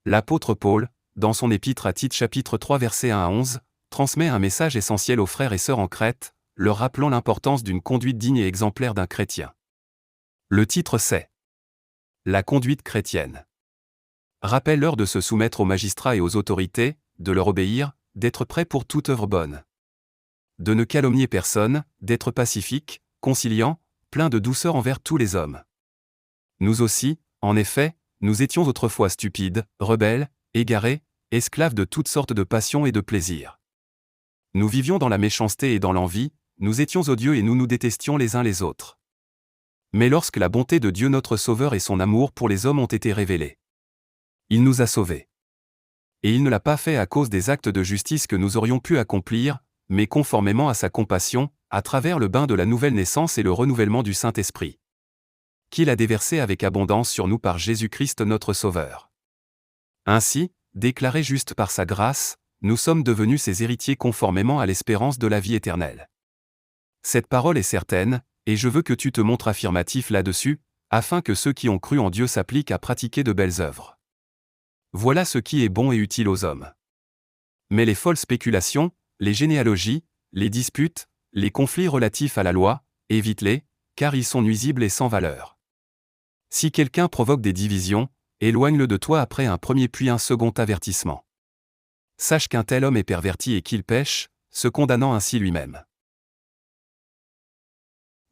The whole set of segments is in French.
L'apôtre Paul, dans son épître à Tite chapitre 3 versets 1 à 11, transmet un message essentiel aux frères et sœurs en Crète, leur rappelant l'importance d'une conduite digne et exemplaire d'un chrétien. Le titre c'est « La conduite chrétienne ». Rappelle-leur de se soumettre aux magistrats et aux autorités, de leur obéir, d'être prêts pour toute œuvre bonne. De ne calomnier personne, d'être pacifique, conciliant, plein de douceur envers tous les hommes. Nous aussi, en effet, nous étions autrefois stupides, rebelles, égarés, esclaves de toutes sortes de passions et de plaisirs. Nous vivions dans la méchanceté et dans l'envie, nous étions odieux et nous nous détestions les uns les autres. Mais lorsque la bonté de Dieu notre Sauveur et son amour pour les hommes ont été révélés, il nous a sauvés. Et il ne l'a pas fait à cause des actes de justice que nous aurions pu accomplir, mais conformément à sa compassion, à travers le bain de la nouvelle naissance et le renouvellement du Saint-Esprit, qu'il a déversé avec abondance sur nous par Jésus-Christ notre Sauveur. Ainsi, déclarés justes par sa grâce, nous sommes devenus ses héritiers conformément à l'espérance de la vie éternelle. Cette parole est certaine, et je veux que tu te montres affirmatif là-dessus, afin que ceux qui ont cru en Dieu s'appliquent à pratiquer de belles œuvres. Voilà ce qui est bon et utile aux hommes. Mais les folles spéculations, les généalogies, les disputes, les conflits relatifs à la loi, évite-les, car ils sont nuisibles et sans valeur. Si quelqu'un provoque des divisions, éloigne-le de toi après un premier puis un second avertissement. Sache qu'un tel homme est perverti et qu'il pêche, se condamnant ainsi lui-même.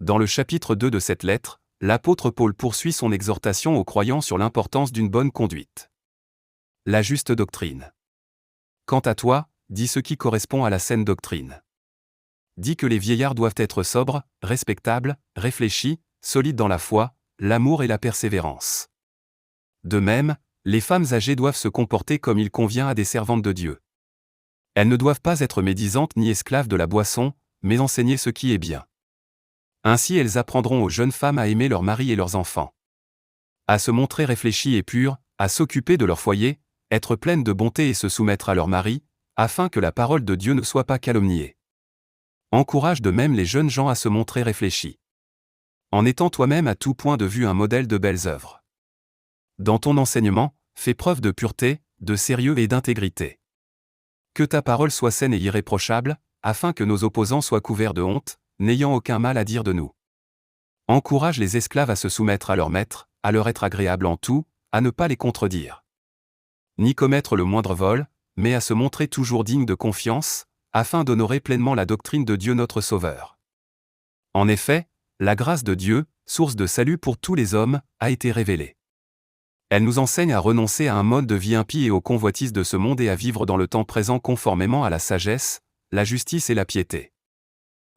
Dans le chapitre 2 de cette lettre, l'apôtre Paul poursuit son exhortation aux croyants sur l'importance d'une bonne conduite. La juste doctrine. Quant à toi, dis ce qui correspond à la saine doctrine. Dis que les vieillards doivent être sobres, respectables, réfléchis, solides dans la foi, l'amour et la persévérance. De même, les femmes âgées doivent se comporter comme il convient à des servantes de Dieu. Elles ne doivent pas être médisantes ni esclaves de la boisson, mais enseigner ce qui est bien. Ainsi elles apprendront aux jeunes femmes à aimer leurs maris et leurs enfants, à se montrer réfléchies et pures, à s'occuper de leur foyer, être pleines de bonté et se soumettre à leur mari, afin que la parole de Dieu ne soit pas calomniée. Encourage de même les jeunes gens à se montrer réfléchis, en étant toi-même à tout point de vue un modèle de belles œuvres. Dans ton enseignement, fais preuve de pureté, de sérieux et d'intégrité. Que ta parole soit saine et irréprochable, afin que nos opposants soient couverts de honte, n'ayant aucun mal à dire de nous. Encourage les esclaves à se soumettre à leur maître, à leur être agréables en tout, à ne pas les contredire, ni commettre le moindre vol, mais à se montrer toujours dignes de confiance, afin d'honorer pleinement la doctrine de Dieu notre Sauveur. En effet, la grâce de Dieu, source de salut pour tous les hommes, a été révélée. Elle nous enseigne à renoncer à un mode de vie impie et aux convoitises de ce monde et à vivre dans le temps présent conformément à la sagesse, la justice et la piété.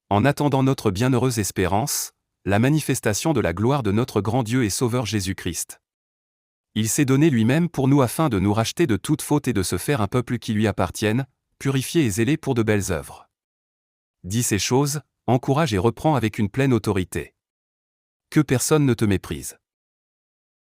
En attendant notre bienheureuse espérance, la manifestation de la gloire de notre grand Dieu et Sauveur Jésus-Christ. Il s'est donné lui-même pour nous afin de nous racheter de toute faute et de se faire un peuple qui lui appartienne, purifié et zélé pour de belles œuvres. Dis ces choses, encourage et reprends avec une pleine autorité. Que personne ne te méprise.